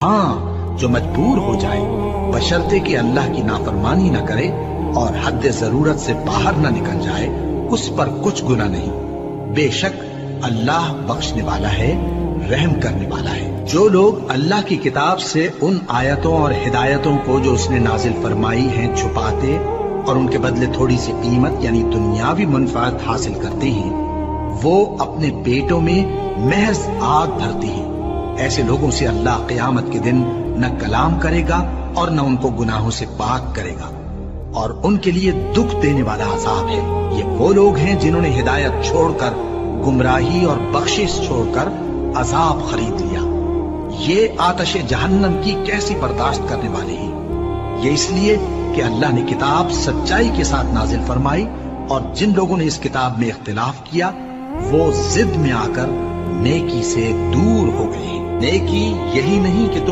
ہاں جو مجبور ہو جائے بشرطے کہ اللہ کی نافرمانی نہ کرے اور حد ضرورت سے باہر نہ نکل جائے اس پر کچھ گناہ نہیں، بے شک اللہ بخشنے والا ہے، رحم کرنے والا ہے۔ جو لوگ اللہ کی کتاب سے ان آیتوں اور ہدایتوں کو جو اس نے نازل فرمائی ہیں چھپاتے اور ان کے بدلے تھوڑی سی قیمت یعنی دنیاوی منفعت حاصل کرتے ہیں، وہ اپنے پیٹوں میں محض آگ بھرتے ہیں۔ ایسے لوگوں سے اللہ قیامت کے دن نہ کلام کرے گا اور نہ ان کو گناہوں سے پاک کرے گا، اور ان کے لیے دکھ دینے والا عذاب ہے۔ یہ وہ لوگ ہیں جنہوں نے ہدایت چھوڑ کر گمراہی اور بخشش چھوڑ کر عذاب خرید لیا۔ یہ آتش جہنم کی کیسی برداشت کرنے والے ہیں۔ یہ اس لیے کہ اللہ نے کتاب سچائی کے ساتھ نازل فرمائی، اور جن لوگوں نے اس کتاب میں اختلاف کیا وہ ضد میں آ کر نیکی سے دور ہو گئے ہیں۔ نیکی یہی نہیں کہ تم